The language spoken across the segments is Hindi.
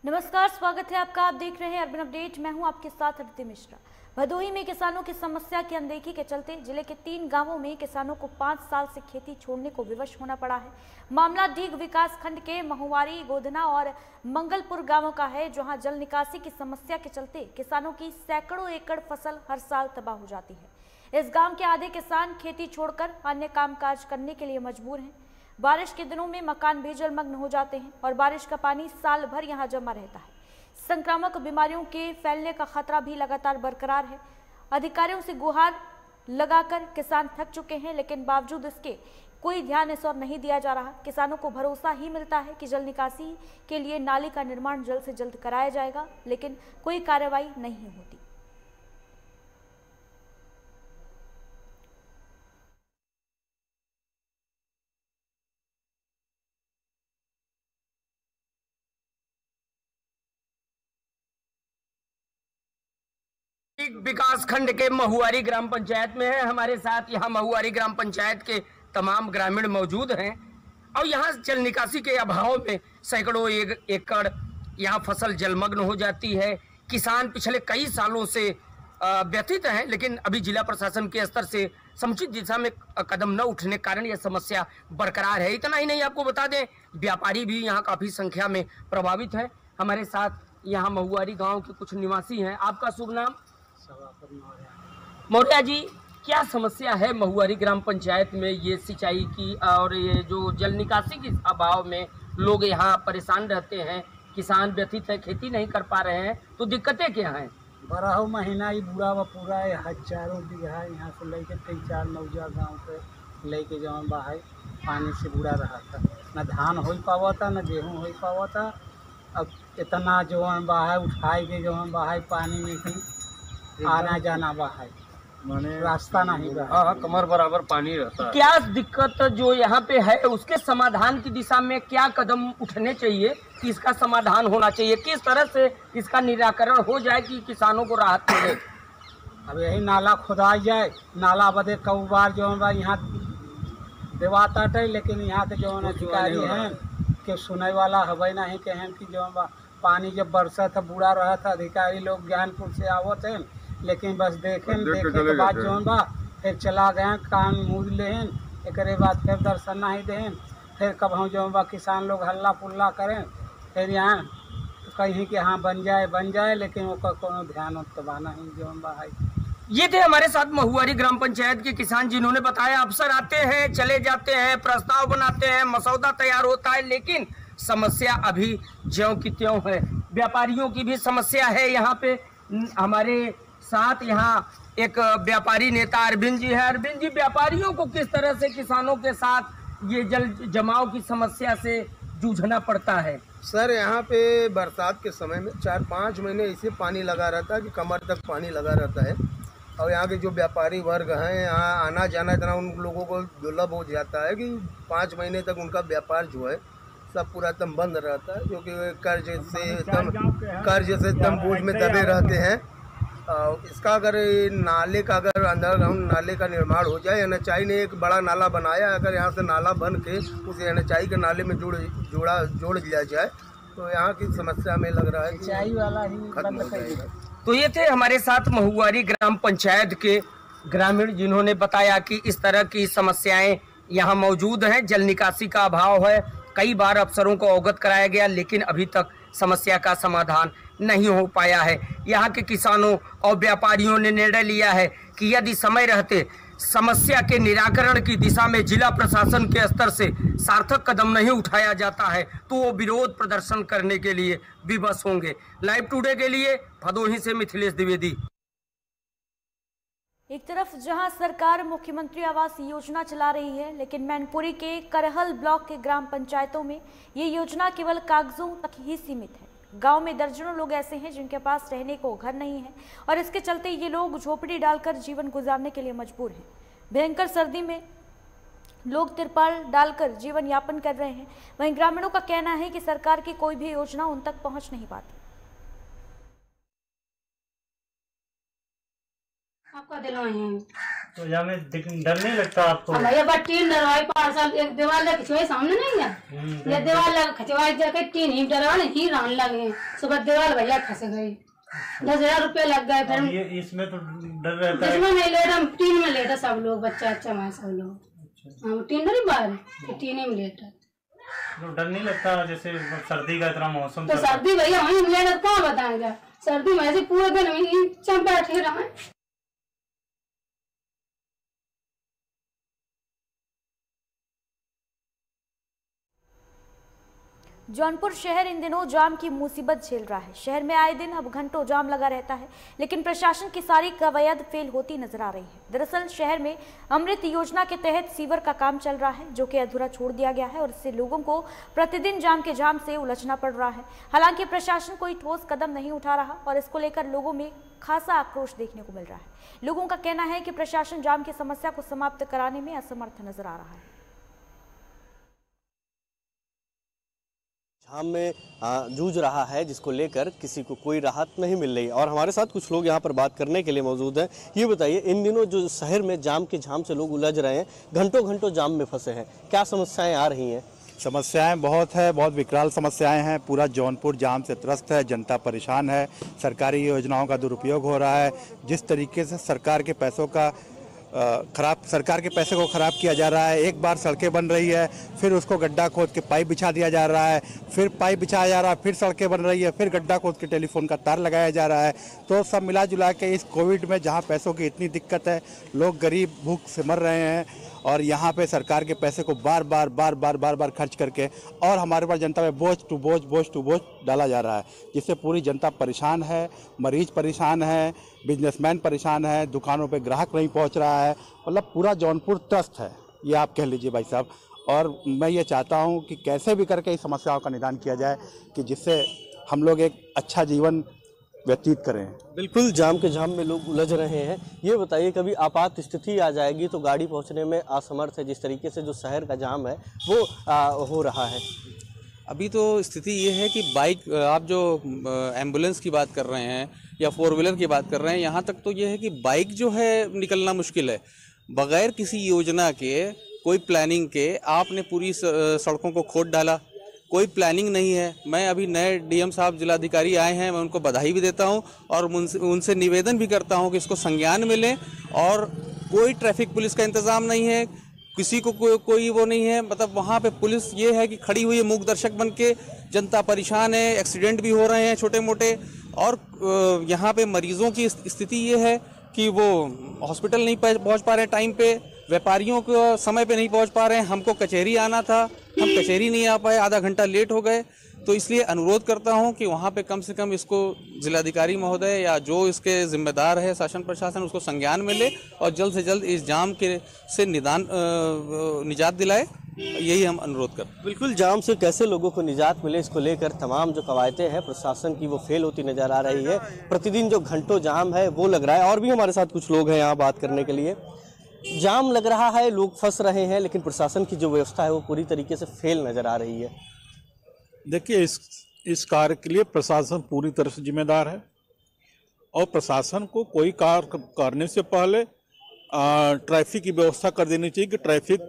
नमस्कार, स्वागत है आपका। आप देख रहे हैं अर्बन अपडेट। मैं हूं आपके साथ अदिति मिश्रा। भदोही में किसानों की समस्या की अनदेखी के चलते जिले के 3 गांवों में किसानों को 5 साल से खेती छोड़ने को विवश होना पड़ा है। मामला डीग विकास खंड के महुआरी, गोधना और मंगलपुर गांवों का है, जहां जल निकासी की समस्या के चलते किसानों की सैकड़ों एकड़ फसल हर साल तबाह हो जाती है। इस गाँव के आधे किसान खेती छोड़कर अन्य कामकाज करने के लिए मजबूर हैं। बारिश के दिनों में मकान भी जलमग्न हो जाते हैं और बारिश का पानी साल भर यहां जमा रहता है। संक्रामक बीमारियों के फैलने का खतरा भी लगातार बरकरार है। अधिकारियों से गुहार लगाकर किसान थक चुके हैं, लेकिन बावजूद इसके कोई ध्यान इस ओर नहीं दिया जा रहा। किसानों को भरोसा ही मिलता है कि जल निकासी के लिए नाले का निर्माण जल्द से जल्द कराया जाएगा, लेकिन कोई कार्रवाई नहीं होती। विकास खंड के महुआरी ग्राम पंचायत में है। हमारे साथ यहाँ महुआरी ग्राम पंचायत के तमाम ग्रामीण मौजूद हैं और यहाँ जल निकासी के अभाव में सैकड़ों एकड़ यहाँ फसल जलमग्न हो जाती है। किसान पिछले कई सालों से व्यथित हैं, लेकिन अभी जिला प्रशासन के स्तर से समुचित दिशा में कदम न उठने के कारण यह समस्या बरकरार है। इतना ही नहीं, आपको बता दें, व्यापारी भी यहाँ काफी संख्या में प्रभावित है। हमारे साथ यहाँ महुआरी गाँव के कुछ निवासी हैं। आपका शुभ नाम? मौर्या जी, क्या समस्या है महुआरी ग्राम पंचायत में ये सिंचाई की और ये जो जल निकासी के अभाव में लोग यहाँ परेशान रहते हैं, किसान व्यथित है, खेती नहीं कर पा रहे हैं, तो दिक्कतें क्या हैं? 12 महीना ही बुरा व पूरा हजारों बीघा यहाँ से लेके 3-4 नौजा गाँव पे लेके जवन बहा पानी से बुरा रहा था। न धान हो पावा था, न गेहूँ हो पावा था। अब इतना जवन बहा उठाए के जवन बहा पानी में ही आना जाना बहा, रास्ता नहीं रहा। हाँ, कमर बराबर पानी रहता है। क्या दिक्कत जो यहाँ पे है उसके समाधान की दिशा में क्या कदम उठने चाहिए कि इसका समाधान होना चाहिए? किस तरह से इसका निराकरण हो जाए कि किसानों को राहत मिले? अब यही नाला खुदा जाए, नाला बदे कई बार जो यहाँ देवाता है, लेकिन यहाँ के जो अधिकारी हैं कि सुने वाला हवे नहीं के हैं कि जो पानी जब बरसा था बुरा रहा था, अधिकारी लोग ज्ञानपुर से आवत हैं, लेकिन बस देखे के बाद जो बा फिर चला गए, कान मूद लेन, एक बाद फिर दर्शन नहीं दें, फिर कब हम जो बा किसान लोग हल्ला पुल्ला करें, फिर यहाँ तो कहीं कि हाँ बन जाए, लेकिन वो कोनो ध्यान उत्तबा नहीं जो बा है। ये थे हमारे साथ महुआरी ग्राम पंचायत के किसान, जिन्होंने बताया अफसर आते हैं, चले जाते हैं, प्रस्ताव बनाते हैं, मसौदा तैयार होता है, लेकिन समस्या अभी ज्यों की त्यों है। व्यापारियों की भी समस्या है। यहाँ पे हमारे साथ यहाँ एक व्यापारी नेता अरविंद जी है। अरविंद जी, व्यापारियों को किस तरह से किसानों के साथ ये जल जमाव की समस्या से जूझना पड़ता है? सर, यहाँ पे बरसात के समय में 4-5 महीने ऐसे पानी लगा रहता है कि कमर तक पानी लगा रहता है। और यहाँ के जो व्यापारी वर्ग हैं, यहाँ आना जाना इतना उन लोगों को दुर्लभ हो जाता है कि 5 महीने तक उनका व्यापार जो है सब पूरा एकदम बंद रहता है, क्योंकि कर्ज से एकदम बोझ में दबे रहते हैं। इसका अगर नाले का अगर अंडरग्राउंड नाले का निर्माण हो जाए, एनएचआई ने एक बड़ा नाला बनाया, अगर यहाँ से नाला बन के उस एनएचआई के नाले में जोड़ दिया जाए तो यहाँ की समस्या में लग रहा है कि वाला ही खत्म हो जाएगा। तो ये थे हमारे साथ महुआरी ग्राम पंचायत के ग्रामीण, जिन्होंने बताया कि इस तरह की समस्याएं यहाँ मौजूद हैं। जल निकासी का अभाव है, कई बार अफसरों को अवगत कराया गया, लेकिन अभी तक समस्या का समाधान नहीं हो पाया है। यहाँ के किसानों और व्यापारियों ने निर्णय लिया है कि यदि समय रहते समस्या के निराकरण की दिशा में जिला प्रशासन के स्तर से सार्थक कदम नहीं उठाया जाता है तो वो विरोध प्रदर्शन करने के लिए विवश होंगे। लाइव टुडे के लिए भदोही से मिथिलेश द्विवेदी। एक तरफ जहां सरकार मुख्यमंत्री आवास योजना चला रही है, लेकिन मैनपुरी के करहल ब्लॉक के ग्राम पंचायतों में ये योजना केवल कागजों तक ही सीमित है। गांव में दर्जनों लोग ऐसे हैं जिनके पास रहने को घर नहीं है और इसके चलते ये लोग झोपड़ी डालकर जीवन गुजारने के लिए मजबूर हैं। भयंकर सर्दी में लोग तिरपाल डालकर जीवन यापन कर रहे हैं। वहीं ग्रामीणों का कहना है कि सरकार की कोई भी योजना उन तक पहुंच नहीं पाती। आपका दिलवाए हैं। तो यहाँ में डर नहीं लगता आपको? हाँ भैया, बस टीन डरवाई 5 साल, एक दीवार खिंचवाई सामने नहीं है, ये दीवार खिंचवाई जाके टीन ही डरवाने ही रान लगे, सुबह दीवार भैया खस गई, 10,000 रुपये लग गए। फिर ये इसमें तो डर रहता है। इसमें नहीं लेटा, टीन में लेटा सब लोग, बच्चा अच्छा मैं सब लोग। हाँ, टीन नहीं बाहर, टीन में लेटा। तो डर नहीं लगता? जैसे सर्दी का इतना मौसम, तो सर्दी भैया वहीं लेटा, कहाँ बताएंगे, सर्दी में ऐसे पूरे दिन वहीं बैठे रहे। जौनपुर शहर इन दिनों जाम की मुसीबत झेल रहा है। शहर में आए दिन अब घंटों जाम लगा रहता है, लेकिन प्रशासन की सारी कवायद फेल होती नजर आ रही है। दरअसल शहर में अमृत योजना के तहत सीवर का काम चल रहा है, जो कि अधूरा छोड़ दिया गया है और इससे लोगों को प्रतिदिन जाम के जाम से उलझना पड़ रहा है। हालांकि प्रशासन कोई ठोस कदम नहीं उठा रहा और इसको लेकर लोगों में खासा आक्रोश देखने को मिल रहा है। लोगों का कहना है कि प्रशासन जाम की समस्या को समाप्त कराने में असमर्थ नजर आ रहा है। जाम में जूझ रहा है, जिसको लेकर किसी को कोई राहत नहीं मिल रही। और हमारे साथ कुछ लोग यहाँ पर बात करने के लिए मौजूद हैं। ये बताइए, इन दिनों जो शहर में जाम के झाम से लोग उलझ रहे हैं, घंटों घंटों जाम में फंसे हैं, क्या समस्याएं आ रही हैं? समस्याएं बहुत है, बहुत विकराल समस्याएं हैं। पूरा जौनपुर जाम से त्रस्त है, जनता परेशान है, सरकारी योजनाओं का दुरुपयोग हो रहा है। जिस तरीके से सरकार के पैसों का सरकार के पैसे को ख़राब किया जा रहा है। एक बार सड़कें बन रही है, फिर उसको गड्ढा खोद के पाइप बिछा दिया जा रहा है, फिर पाइप बिछाया जा रहा है, फिर सड़कें बन रही है, फिर गड्ढा खोद के टेलीफोन का तार लगाया जा रहा है। तो सब मिला जुला के इस कोविड में जहां पैसों की इतनी दिक्कत है, लोग गरीब भूख से मर रहे हैं, और यहाँ पे सरकार के पैसे को बार बार खर्च करके और हमारे पास जनता में बोझ टू बोझ डाला जा रहा है, जिससे पूरी जनता परेशान है, मरीज परेशान है, बिजनेसमैन परेशान है, दुकानों पे ग्राहक नहीं पहुँच रहा है। मतलब पूरा जौनपुर त्रस्त है, ये आप कह लीजिए भाई साहब। और मैं ये चाहता हूँ कि कैसे भी करके इस समस्याओं का निदान किया जाए, कि जिससे हम लोग एक अच्छा जीवन व्यतीत करें। बिल्कुल, जाम के जाम में लोग उलझ रहे हैं। ये बताइए, कभी आपात स्थिति आ जाएगी तो गाड़ी पहुंचने में असमर्थ है, जिस तरीके से जो शहर का जाम है वो हो रहा है। अभी तो स्थिति ये है कि बाइक, आप जो एम्बुलेंस की बात कर रहे हैं या 4 व्हीलर की बात कर रहे हैं, यहाँ तक तो ये है कि बाइक जो है निकलना मुश्किल है। बगैर किसी योजना के, कोई प्लानिंग के आपने पूरी सड़कों को खोद डाला, कोई प्लानिंग नहीं है। मैं अभी नए डीएम साहब जिलाधिकारी आए हैं, मैं उनको बधाई भी देता हूं और उनसे निवेदन भी करता हूं कि इसको संज्ञान में लें। और कोई ट्रैफिक पुलिस का इंतज़ाम नहीं है, किसी को कोई वो नहीं है। मतलब वहाँ पे पुलिस ये है कि खड़ी हुई है मूक दर्शक बन के, जनता परेशान है, एक्सीडेंट भी हो रहे हैं छोटे मोटे। और यहाँ पे मरीजों की स्थिति ये है कि वो हॉस्पिटल नहीं पहुँच पा रहे टाइम पे, व्यापारियों को समय पे नहीं पहुंच पा रहे हैं। हमको कचहरी आना था, हम कचहरी नहीं आ पाए, आधा घंटा लेट हो गए। तो इसलिए अनुरोध करता हूं कि वहां पे कम से कम इसको जिलाधिकारी महोदय या जो इसके जिम्मेदार है शासन प्रशासन, उसको संज्ञान में ले और जल्द से जल्द इस जाम के से निजात दिलाए, यही हम अनुरोध करते हैं। बिल्कुल, जाम से कैसे लोगों को निजात मिले, इसको लेकर तमाम जो कवायदें हैं प्रशासन की, वो फेल होती नजर आ रही है। प्रतिदिन जो घंटों जाम है वो लग रहा है। और भी हमारे साथ कुछ लोग हैं यहाँ बात करने के लिए। जाम लग रहा है, लोग फंस रहे हैं, लेकिन प्रशासन की जो व्यवस्था है वो पूरी तरीके से फेल नज़र आ रही है। देखिए, इस कार्य के लिए प्रशासन पूरी तरह से जिम्मेदार है, और प्रशासन को कोई कार्य करने से पहले ट्रैफिक की व्यवस्था कर देनी चाहिए कि ट्रैफिक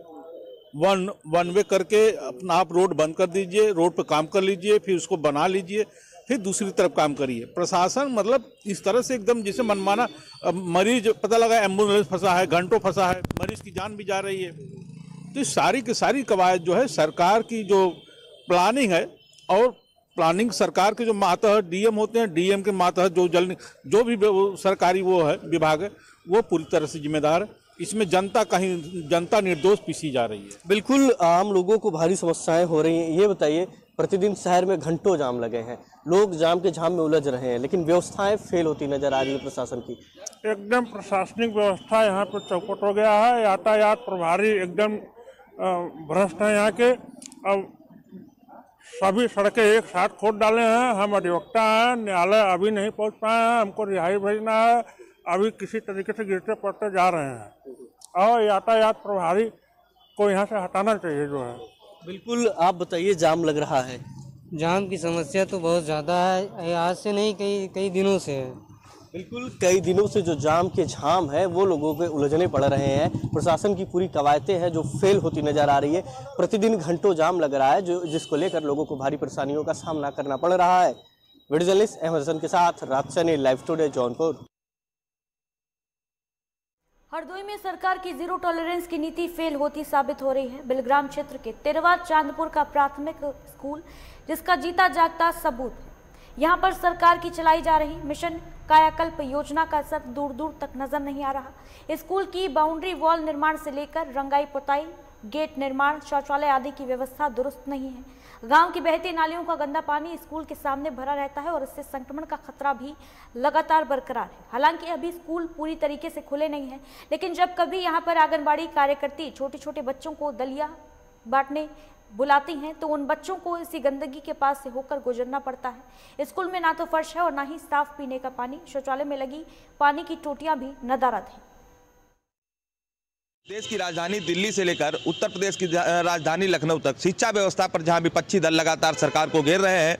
वन वे करके अपना आप रोड बंद कर दीजिए, रोड पर काम कर लीजिए, फिर उसको बना लीजिए, फिर दूसरी तरफ काम करिए। प्रशासन मतलब इस तरह से एकदम जिसे मनमाना, मरीज पता लगा एम्बुलेंस फंसा है, घंटों फंसा है, मरीज की जान भी जा रही है। तो सारी की सारी कवायद जो है सरकार की जो प्लानिंग है, और प्लानिंग सरकार के जो मातहत डीएम होते हैं, डीएम के मातहत जो भी सरकारी वो है विभाग है, वो पूरी तरह से जिम्मेदार है। इसमें जनता निर्दोष पीसी जा रही है। बिल्कुल, आम लोगों को भारी समस्याएं हो रही हैं। ये बताइए, प्रतिदिन शहर में घंटों जाम लगे हैं, लोग जाम के झाम में उलझ रहे हैं, लेकिन व्यवस्थाएं फेल होती नजर आ रही है प्रशासन की। एकदम प्रशासनिक व्यवस्था यहाँ पर चौपट हो गया है। यातायात प्रभारी एकदम भ्रष्ट है यहाँ के। अब सभी सड़कें एक साथ खोद डाले हैं। हम अधिवक्ता हैं, न्यायालय अभी नहीं पहुँच पाए हैं, हमको रिहाई भेजना है। अभी किसी तरीके से गिरते पड़ते जा रहे हैं, और यातायात प्रभारी को यहाँ से हटाना चाहिए जो है। बिल्कुल, आप बताइए, जाम लग रहा है। जाम की समस्या तो बहुत ज़्यादा है, आज से नहीं कई दिनों से है। बिल्कुल, कई दिनों से जो जाम के झाम है वो लोगों के उलझने पड़ रहे हैं। प्रशासन की पूरी कवायतें हैं जो फेल होती नजर आ रही है। प्रतिदिन घंटों जाम लग रहा है जिसको लेकर लोगों को भारी परेशानियों का सामना करना पड़ रहा है। वीडियो जर्नलिस्ट अहमद हसन के साथ रात सैनी, लाइव टुडे, जौनपुर। हरदोई में सरकार की जीरो टॉलरेंस की नीति फेल होती साबित हो रही है। बिलग्राम क्षेत्र के तिरवा चांदपुर का प्राथमिक स्कूल जिसका जीता जागता सबूत है। यहाँ पर सरकार की चलाई जा रही मिशन कायाकल्प योजना का असर दूर दूर तक नजर नहीं आ रहा। स्कूल की बाउंड्री वॉल निर्माण से लेकर रंगाई पुताई, गेट निर्माण, शौचालय आदि की व्यवस्था दुरुस्त नहीं है। गांव की बहती नालियों का गंदा पानी स्कूल के सामने भरा रहता है और इससे संक्रमण का खतरा भी लगातार बरकरार है। हालांकि अभी स्कूल पूरी तरीके से खुले नहीं है, लेकिन जब कभी यहां पर आंगनबाड़ी कार्यकर्ती छोटे छोटे बच्चों को दलिया बांटने बुलाती हैं तो उन बच्चों को इसी गंदगी के पास से होकर गुजरना पड़ता है। स्कूल में ना तो फर्श है और ना ही साफ पीने का पानी। शौचालय में लगी पानी की टोटियां भी नदारद हैं। देश की राजधानी दिल्ली से लेकर उत्तर प्रदेश की राजधानी लखनऊ तक शिक्षा व्यवस्था पर जहां विपक्षी दल लगातार सरकार को घेर रहे हैं,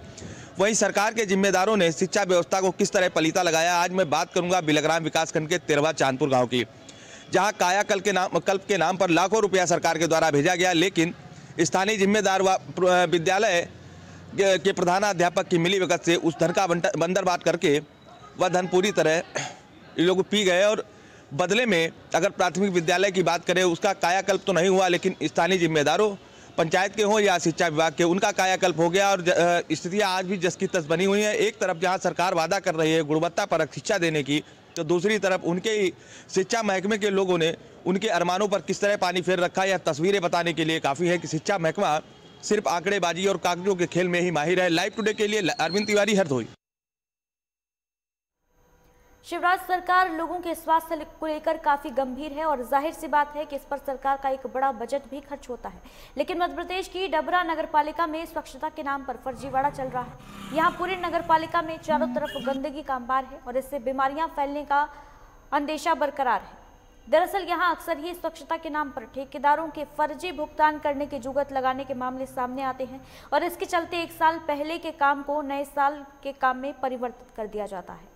वहीं सरकार के जिम्मेदारों ने शिक्षा व्यवस्था को किस तरह पलीता लगाया। आज मैं बात करूंगा बिलग्राम विकासखंड के तिरवा चांदपुर गांव की, जहां कायाकल्प के नाम पर लाखों रुपया सरकार के द्वारा भेजा गया, लेकिन स्थानीय जिम्मेदार व विद्यालय के प्रधानाध्यापक की मिलीभगत से उस धन का बंदरबाट करके वह धन पूरी तरह ये लोग पी गए। और बदले में अगर प्राथमिक विद्यालय की बात करें उसका कायाकल्प तो नहीं हुआ, लेकिन स्थानीय जिम्मेदारों, पंचायत के हों या शिक्षा विभाग के, उनका कायाकल्प हो गया। और स्थितियाँ आज भी जस की तस बनी हुई हैं। एक तरफ जहाँ सरकार वादा कर रही है गुणवत्तापरक शिक्षा देने की, तो दूसरी तरफ उनके ही शिक्षा महकमे के लोगों ने उनके अरमानों पर किस तरह पानी फेर रखा। यह तस्वीरें बताने के लिए काफ़ी है कि शिक्षा महकमा सिर्फ आंकड़ेबाजी और कागजों के खेल में ही माहिर है। लाइव टुडे के लिए अरविंद तिवारी, हरदोई। शिवराज सरकार लोगों के स्वास्थ्य को लेकर काफी गंभीर है और जाहिर सी बात है कि इस पर सरकार का एक बड़ा बजट भी खर्च होता है। लेकिन मध्य प्रदेश की डबरा नगरपालिका में स्वच्छता के नाम पर फर्जीवाड़ा चल रहा है। यहाँ पूरी नगरपालिका में चारों तरफ गंदगी का अंबार है और इससे बीमारियां फैलने का अंदेशा बरकरार है। दरअसल यहाँ अक्सर ही स्वच्छता के नाम पर ठेकेदारों के फर्जी भुगतान करने की जुगत लगाने के मामले सामने आते हैं और इसके चलते एक साल पहले के काम को नए साल के काम में परिवर्तित कर दिया जाता है।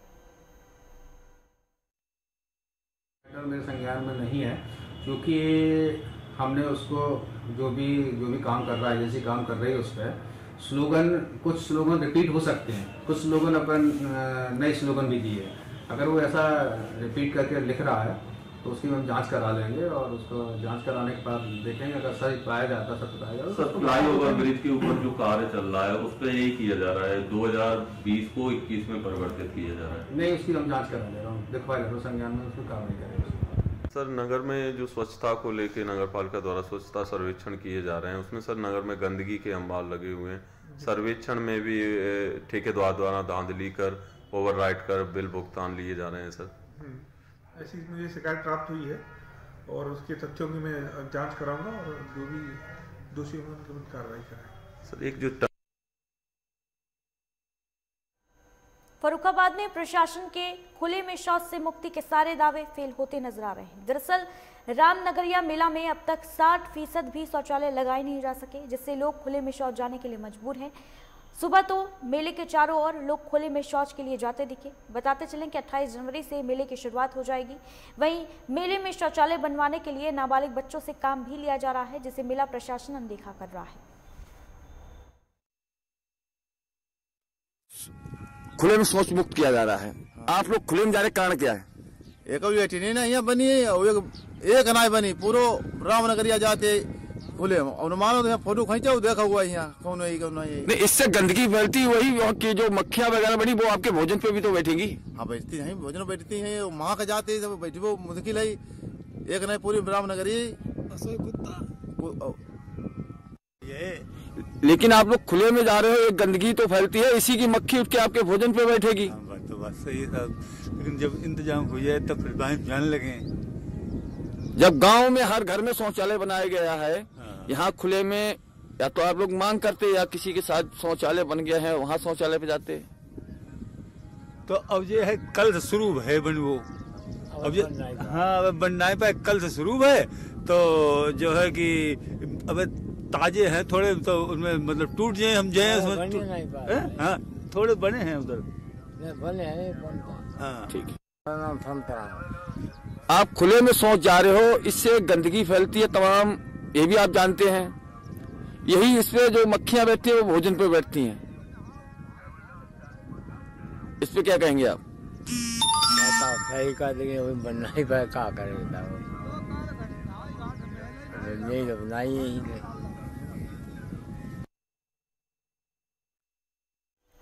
मेरे संज्ञान में नहीं है, क्योंकि हमने उसको जो भी काम कर रहा है, जैसे काम कर रही है, उस पर कुछ स्लोगन रिपीट हो सकते हैं, कुछ स्लोगन अपन नए स्लोगन भी दिए। अगर वो ऐसा रिपीट करके लिख रहा है तो उसकी हम जांच करा लेंगे और उसको जांच कराने के बाद देखेंगे अगर सही पाया जाता सर फ्लाईओवर ब्रिज के ऊपर जो कार्य चल रहा है उस पर यही किया जा रहा है, 2020 को 21 में परिवर्तित किया जा रहा है। नहीं, उसकी हम जांच करा ले रहा हूँ, दिखवा ले रहा हूँ संज्ञान में, उसमें कार्रवाई करेंगे। सर नगर में जो स्वच्छता को लेकर नगर पालिका द्वारा स्वच्छता सर्वेक्षण किए जा रहे हैं, उसमें सर नगर में गंदगी के अंबार लगे हुए हैं। सर्वेक्षण में भी ठेकेदार द्वारा धांधली कर, ओवरराइड कर बिल भुगतान लिए जा रहे हैं। सर ऐसी मुझे शिकायत प्राप्त हुई है और उसके तथ्यों की मैं जांच कराऊंगा और जो भी दोषी होंगे उनके विरुद्ध कार्रवाई करेंगे। सर एक जो फर्रुखाबाद में प्रशासन के खुले में शौच से मुक्ति के सारे दावे फेल होते नजर आ रहे हैं। दरअसल रामनगरिया मेला में अब तक 60% भी शौचालय लगाए नहीं जा सके, जिससे लोग खुले में शौच जाने के लिए मजबूर हैं। सुबह तो मेले के चारों ओर लोग खुले में शौच के लिए जाते दिखे। बताते चलें कि 28 जनवरी से मेले की शुरुआत हो जाएगी। वहीं मेले में शौचालय बनवाने के लिए नाबालिग बच्चों से काम भी लिया जा रहा है, जिसे मेला प्रशासन अनदेखा कर रहा है। खुले में शौच मुक्त किया जा रहा है। आप लोग खुले में जा रहे कारण क्या है? एक यहाँ बनी है, एक अनाज बनी पूरा रामनगरिया जाते खुले और मानो तो फोटो खींचा देखा हुआ यहाँ कौन नहीं, इससे गंदगी फैलती, वही की जो मक्खियाँ वगैरह बनी वो आपके भोजन पे भी तो बैठेंगी। हाँ बैठती है, भोजन बैठती है, वहाँ का जाते बैठी वो मुश्किल है। एक नहीं पूरी रामनगरी लेकिन आप लोग खुले में जा रहे हो, एक गंदगी तो फैलती है, इसी की मक्खी उठ के आपके भोजन पे बैठेगी। तो बात सही है साहब, लेकिन जब इंतजाम हो जाए तब फिर जाने लगे। जब गांव में हर घर में शौचालय बनाया गया है, यहाँ खुले में या तो आप लोग मांग करते या किसी के साथ शौचालय बन गया है वहाँ शौचालय पे जाते। तो अब ये है कल से शुरू है बन वो, अब हाँ अब बनना है, कल से शुरू है। तो जो है कि अब ताजे हैं थोड़े, तो उनमें मतलब टूट जाए हम जाए उसमें, हाँ थोड़े बने हैं उधर हाँ ठीक है। आप खुले में शौच जा रहे हो, इससे गंदगी फैलती है तमाम, ये भी आप जानते हैं। यही इस पे जो मक्खियां बैठती है वो भोजन पे बैठती हैं। इस पे क्या कहेंगे आप? सही का देंगे बनना ही पाए, क्या करेगा नहीं तो बनाइए ही नहीं।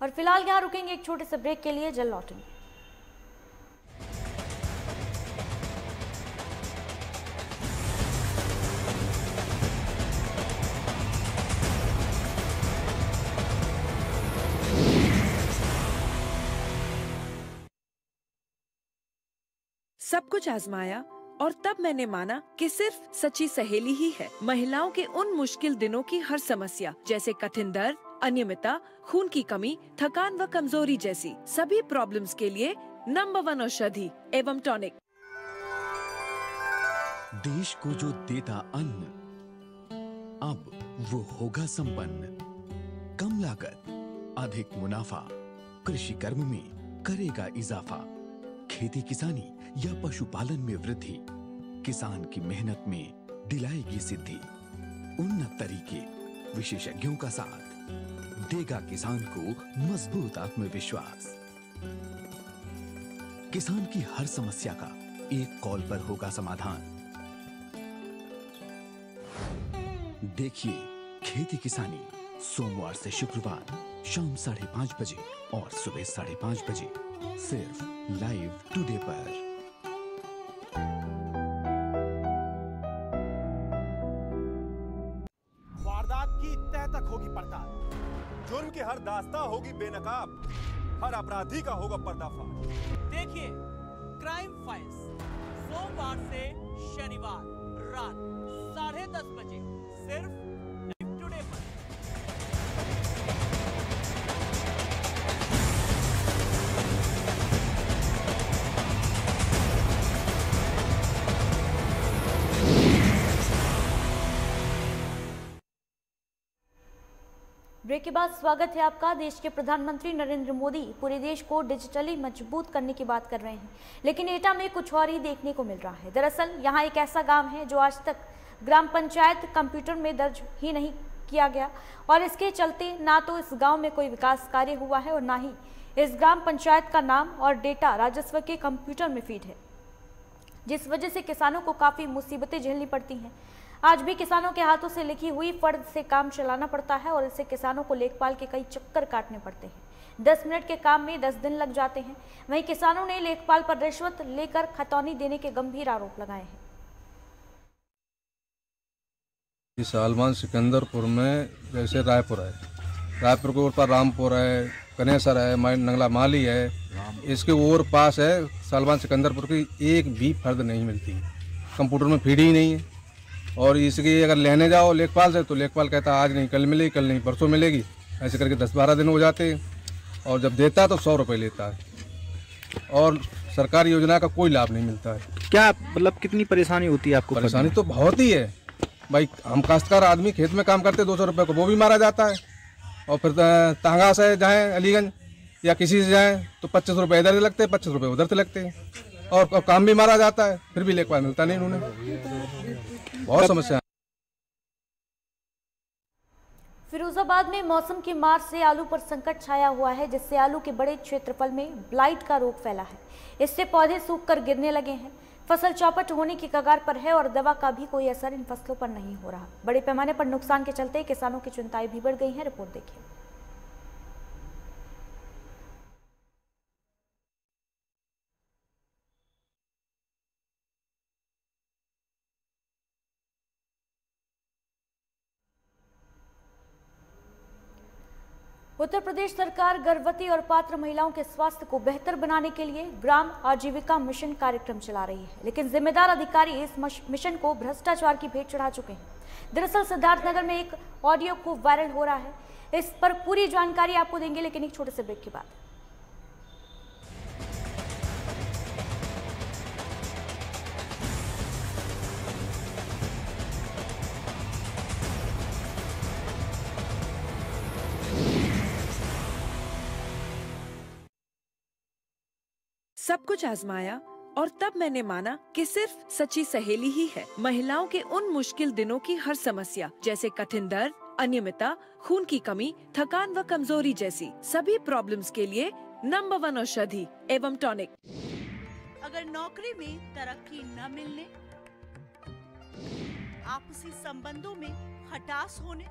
और फिलहाल यहाँ रुकेंगे एक छोटे से ब्रेक के लिए, जल्द लौटेंगे। सब कुछ आजमाया और तब मैंने माना कि सिर्फ सच्ची सहेली ही है महिलाओं के उन मुश्किल दिनों की हर समस्या, जैसे कठिन दर्द, अनियमितता, खून की कमी, थकान व कमजोरी जैसी सभी प्रॉब्लम्स के लिए नंबर 1 औषधि एवं टॉनिक। देश को जो देता अन्न अब वो होगा संपन्न। कम लागत, अधिक मुनाफा, कृषि कर्म में करेगा इजाफा। खेती किसानी या पशुपालन में वृद्धि, किसान की मेहनत में दिलाएगी सिद्धि। उन्नत तरीके, विशेषज्ञों का साथ देगा किसान को मजबूत आत्मविश्वास। किसान की हर समस्या का एक कॉल पर होगा समाधान। देखिए खेती किसानी सोमवार से शुक्रवार शाम 5:30 बजे और सुबह 5:30 बजे सिर्फ लाइव टुडे पर। वारदात की तह तक होगी पड़ताल, जुर्म की हर दास्तां होगी बेनकाब, हर अपराधी का होगा पर्दाफाश। देखिए क्राइम फाइल्स सोमवार से शनिवार रात 10:30 बजे सिर्फ लाइव टुडे पर। ब्रेक के बाद स्वागत है आपका। देश के प्रधानमंत्री नरेंद्र मोदी पूरे देश को डिजिटली मजबूत करने की बात कर रहे हैं, लेकिन एटा में कुछ और ही देखने को मिल रहा है। दरअसल यहाँ एक ऐसा गांव है जो आज तक ग्राम पंचायत कंप्यूटर में दर्ज ही नहीं किया गया, और इसके चलते ना तो इस गांव में कोई विकास कार्य हुआ है और ना ही इस ग्राम पंचायत का नाम और डेटा राजस्व के कंप्यूटर में फीड है, जिस वजह से किसानों को काफ़ी मुसीबतें झेलनी पड़ती हैं। आज भी किसानों के हाथों से लिखी हुई फर्द से काम चलाना पड़ता है और इससे किसानों को लेखपाल के कई चक्कर काटने पड़ते हैं। 10 मिनट के काम में 10 दिन लग जाते हैं। वहीं किसानों ने लेखपाल पर रिश्वत लेकर खतौनी देने के गंभीर आरोप लगाए हैं। सालमान सिकंदरपुर में जैसे रायपुर है, रायपुर के ऊपर रामपुर है, कनेसर है, नंगला माली है, इसके और पास है सालमान सिकंदरपुर की एक भी फर्द नहीं मिलती, कंप्यूटर में फीड ही नहीं है। और इसकी अगर लेने जाओ लेखपाल से तो लेखपाल कहता आज नहीं कल मिलेगी, कल नहीं परसों मिलेगी, ऐसे करके 10-12 दिन हो जाते हैं। और जब देता है तो 100 रुपये लेता है और सरकारी योजना का कोई लाभ नहीं मिलता है। क्या मतलब कितनी परेशानी होती है आपको? परेशानी तो बहुत ही है भाई। हम काश्तकार आदमी खेत में काम करते 200 रुपये को वो भी मारा जाता है, और फिर तांगा से जाएँ अलीगंज या किसी से जाएँ तो 25 रुपये इधर से लगते हैं, 25 रुपये उधर से लगते हैं, और काम भी मारा जाता है, फिर भी लेखपाल मिलता नहीं उन्हें। बहुत समस्या। फिरोजाबाद में मौसम की मार से आलू पर संकट छाया हुआ है, जिससे आलू के बड़े क्षेत्रफल में ब्लाइट का रोग फैला है। इससे पौधे सूखकर गिरने लगे हैं, फसल चौपट होने की कगार पर है और दवा का भी कोई असर इन फसलों पर नहीं हो रहा। बड़े पैमाने पर नुकसान के चलते किसानों की चिंताएं भी बढ़ गई हैं। रिपोर्ट देखिए। उत्तर प्रदेश सरकार गर्भवती और पात्र महिलाओं के स्वास्थ्य को बेहतर बनाने के लिए ग्राम आजीविका मिशन कार्यक्रम चला रही है, लेकिन जिम्मेदार अधिकारी इस मिशन को भ्रष्टाचार की भेंट चढ़ा चुके हैं। दरअसल सिद्धार्थनगर में एक ऑडियो खूब वायरल हो रहा है, इस पर पूरी जानकारी आपको देंगे, लेकिन एक छोटे से ब्रेक के बाद। सब कुछ आजमाया और तब मैंने माना कि सिर्फ सच्ची सहेली ही है महिलाओं के उन मुश्किल दिनों की हर समस्या, जैसे कठिन दर्द, अनियमितता, खून की कमी, थकान व कमजोरी जैसी सभी प्रॉब्लम्स के लिए नंबर 1 औषधि एवं टॉनिक। अगर नौकरी में तरक्की न मिलने, आपसी संबंधों में खटास होने,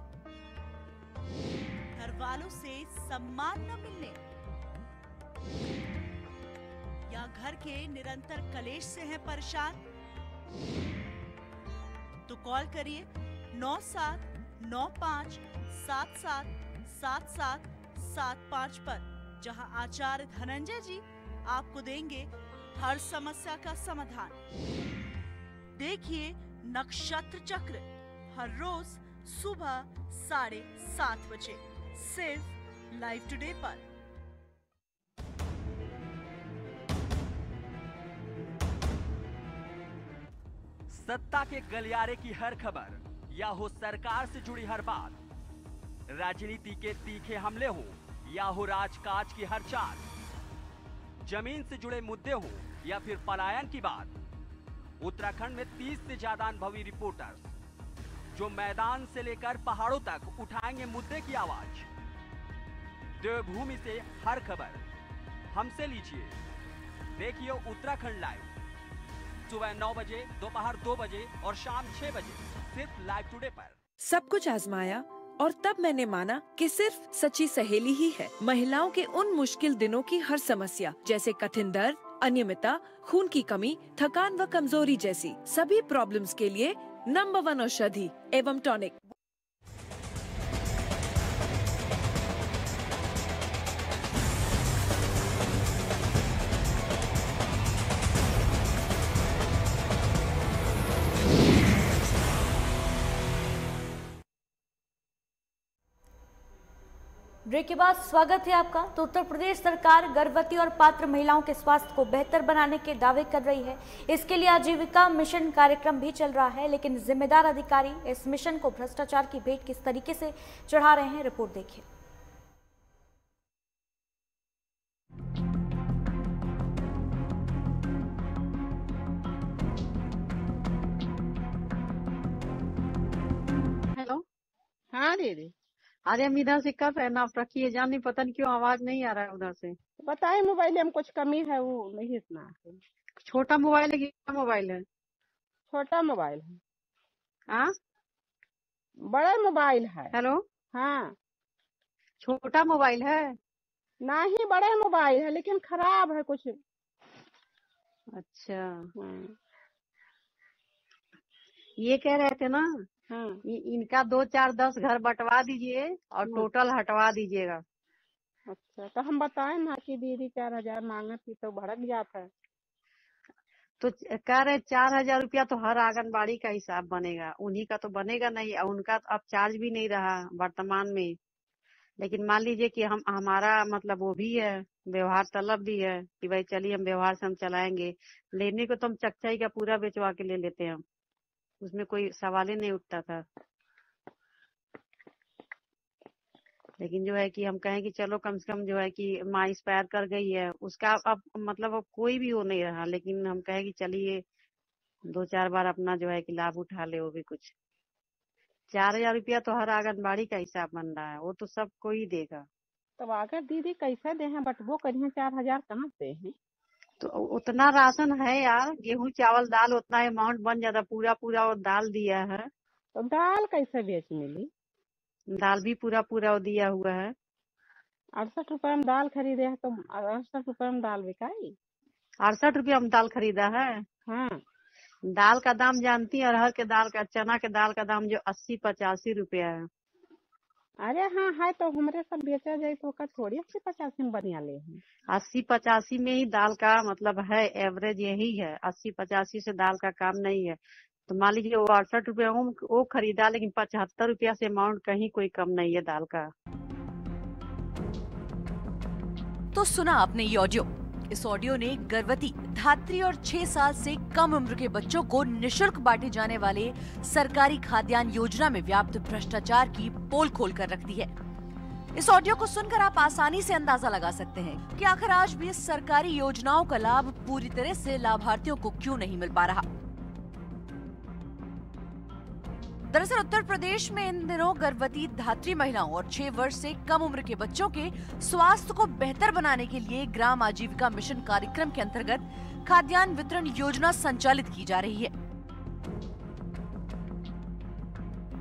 घर वालों से सम्मान न मिलने या घर के निरंतर कलेश से हैं परेशान, तो कॉल करिए 9795777775 पर, जहां आचार्य धनंजय जी आपको देंगे हर समस्या का समाधान। देखिए नक्षत्र चक्र हर रोज सुबह 7:30 बजे सिर्फ लाइव टुडे पर। सत्ता के गलियारे की हर खबर या हो सरकार से जुड़ी हर बात, राजनीति के तीखे हमले हो या हो राजकाज की हर चाल, जमीन से जुड़े मुद्दे हो या फिर पलायन की बात, उत्तराखंड में 30 से ज्यादा अनुभवी रिपोर्टर्स जो मैदान से लेकर पहाड़ों तक उठाएंगे मुद्दे की आवाज। देवभूमि से हर खबर हमसे लीजिए। देखिए उत्तराखंड लाइव सुबह 9 बजे, दोपहर 2 बजे और शाम 6 बजे सिर्फ लाइव टुडे पर। सब कुछ आजमाया और तब मैंने माना कि सिर्फ सच्ची सहेली ही है महिलाओं के उन मुश्किल दिनों की हर समस्या, जैसे कठिन दर्द, अनियमितता, खून की कमी, थकान व कमजोरी जैसी सभी प्रॉब्लम्स के लिए नंबर 1 औषधि एवं टॉनिक। ब्रेक के बाद स्वागत है आपका। तो उत्तर प्रदेश सरकार गर्भवती और पात्र महिलाओं के स्वास्थ्य को बेहतर बनाने के दावे कर रही है। इसके लिए आजीविका मिशन कार्यक्रम भी चल रहा है, लेकिन जिम्मेदार अधिकारी इस मिशन को भ्रष्टाचार की भेंट किस तरीके से चढ़ा रहे हैं, रिपोर्ट देखिए। हेलो, हाँ दीदी। अरे हम इधर से कर रहे हैं ना, रखिए जान, नहीं पता नहीं क्यों आवाज नहीं आ रहा है उधर से। बताए मोबाइल में कुछ कमी है, वो नहीं इतना। छोटा मोबाइल है कि बड़ा मोबाइल है? छोटा मोबाइल है। हाँ, बड़ा मोबाइल है। हेलो, हाँ छोटा मोबाइल है? नहीं, बड़ा मोबाइल है लेकिन खराब है कुछ। अच्छा, ये कह रहे थे ना, इनका 2, 4, 10 घर बंटवा दीजिए और टोटल हटवा दीजिएगा। अच्छा, तो हम बताए ना कि दीदी 4000 मांगा थी तो भड़क जाता है। तो कह रहे 4000 रुपया तो हर आंगनबाड़ी का हिसाब बनेगा, उन्हीं का तो बनेगा नहीं, और उनका अब चार्ज भी नहीं रहा वर्तमान में। लेकिन मान लीजिए कि हमारा मतलब वो भी है, व्यवहार तलब भी है कि भाई चलिए हम व्यवहार से हम चलाएंगे। लेने को तो हम चकचाई का पूरा बेचवा के ले लेते हैं, उसमें कोई सवाल ही नहीं उठता था। लेकिन जो है कि हम कहें कि चलो कम से कम जो है कि माँ एक्सपायर कर गई है, उसका अब मतलब अब कोई भी हो नहीं रहा। लेकिन हम कहें कि चलिए 2-4 बार अपना जो है कि लाभ उठा ले, वो भी कुछ। 4000 रुपया तो हर आंगनबाड़ी का हिसाब बन रहा है, वो तो सबको ही देगा। तो अगर दीदी कैसे दे हैं, बटबो करिए 4000 कहाँ से है? तो उतना राशन है यार, गेहूं चावल दाल उतना अमाउंट बन जाता, पूरा वो दाल दिया है। तो दाल कैसे बेच मिली? दाल भी पूरा वो दिया हुआ है। 68 रुपए में दाल खरीदे है तो 68 रुपए में दाल बिकाई? 68 रुपया में दाल खरीदा है। हाँ, दाल का दाम जानती है, अरहर के दाल का, चना के दाल का दाम जो 80-85 रुपया है। अरे हाँ है, तो हमारे सब बेचा जाए तो थोड़ी 80-85 में बढ़िया ले हैं। 80-85 में ही दाल का मतलब है, एवरेज यही है। 80-85 से दाल का काम नहीं है। तो मान लीजिए वो 68 रुपया वो खरीदा, लेकिन 75 रुपया से अमाउंट कहीं कोई कम नहीं है दाल का। तो सुना आपने ये ऑडियो। इस ऑडियो ने गर्भवती, धात्री और 6 साल से कम उम्र के बच्चों को निशुल्क बांटे जाने वाले सरकारी खाद्यान्न योजना में व्याप्त भ्रष्टाचार की पोल खोल कर रख दी है। इस ऑडियो को सुनकर आप आसानी से अंदाजा लगा सकते हैं कि आखिर आज भी इस सरकारी योजनाओं का लाभ पूरी तरह से लाभार्थियों को क्यों नहीं मिल पा रहा। दरअसल उत्तर प्रदेश में इन दिनों गर्भवती धात्री महिलाओं और 6 वर्ष से कम उम्र के बच्चों के स्वास्थ्य को बेहतर बनाने के लिए ग्राम आजीविका मिशन कार्यक्रम के अंतर्गत खाद्यान्न वितरण योजना संचालित की जा रही है।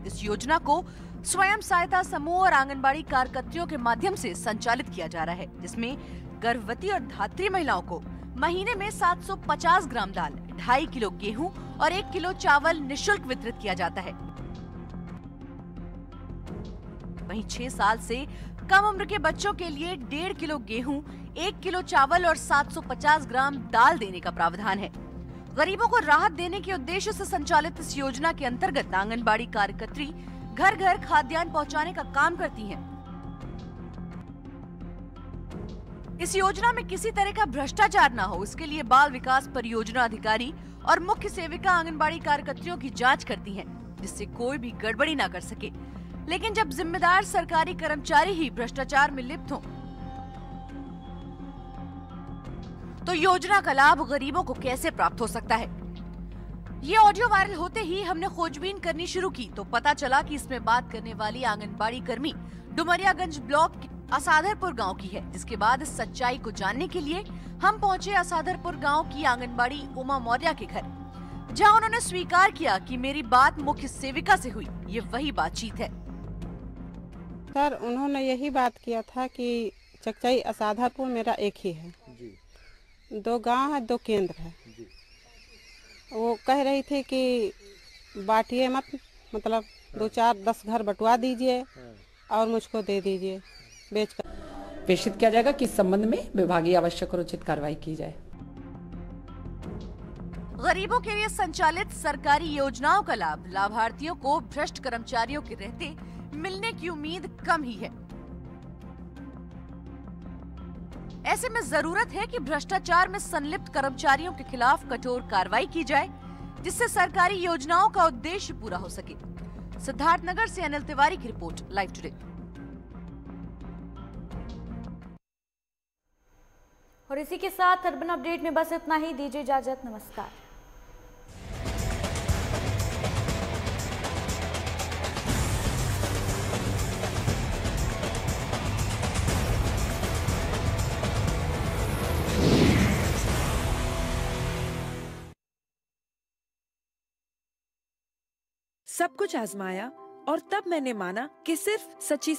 इस योजना को स्वयं सहायता समूह और आंगनबाड़ी कार्यकर्तियों के माध्यम से संचालित किया जा रहा है, जिसमें गर्भवती और धात्री महिलाओं को महीने में 750 ग्राम दाल, 2.5 किलो गेहूं और 1 किलो चावल निःशुल्क वितरित किया जाता है। वहीं 6 साल से कम उम्र के बच्चों के लिए 1.5 किलो गेहूं, 1 किलो चावल और 750 ग्राम दाल देने का प्रावधान है। गरीबों को राहत देने के उद्देश्य से संचालित इस योजना के अंतर्गत आंगनबाड़ी कार्यकर्त्री घर घर खाद्यान्न पहुंचाने का काम करती हैं। इस योजना में किसी तरह का भ्रष्टाचार न हो, इसके लिए बाल विकास परियोजना अधिकारी और मुख्य सेविका आंगनबाड़ी कार्यकर्तियों की जांच करती हैं, जिससे कोई भी गड़बड़ी न कर सके। लेकिन जब जिम्मेदार सरकारी कर्मचारी ही भ्रष्टाचार में लिप्त हों, तो योजना का लाभ गरीबों को कैसे प्राप्त हो सकता है। ये ऑडियो वायरल होते ही हमने खोजबीन करनी शुरू की तो पता चला कि इसमें बात करने वाली आंगनबाड़ी कर्मी डुमरियागंज ब्लॉक असादरपुर गांव की है। जिसके बाद इस सच्चाई को जानने के लिए हम पहुंचे असादरपुर गांव की आंगनबाड़ी उमा मौर्य के घर, जहां उन्होंने स्वीकार किया कि मेरी बात मुख्य सेविका से हुई। ये वही बातचीत है। सर, उन्होंने यही बात किया था कि चकचाई असादरपुर मेरा एक ही है जी। 2 गांव है, 2 केंद्र है जी। वो कह रही थी कि बांटिए मत, मतलब 2-4-10 घर बंटवा दीजिए और मुझको दे दीजिए बेचकर। प्रेषित किया जाएगा कि इस संबंध में विभागीय आवश्यक और उचित कार्रवाई की जाए। गरीबों के लिए संचालित सरकारी योजनाओं का लाभ लाभार्थियों को भ्रष्ट कर्मचारियों के रहते मिलने की उम्मीद कम ही है। ऐसे में जरूरत है कि भ्रष्टाचार में संलिप्त कर्मचारियों के खिलाफ कठोर कार्रवाई की जाए, जिससे सरकारी योजनाओं का उद्देश्य पूरा हो सके। सिद्धार्थनगर से अनिल तिवारी की रिपोर्ट, लाइव टुडे। और इसी के साथ अर्बन अपडेट में बस इतना ही। दीजिए इजाजत, नमस्कार। सब कुछ आजमाया और तब मैंने माना कि सिर्फ सच्ची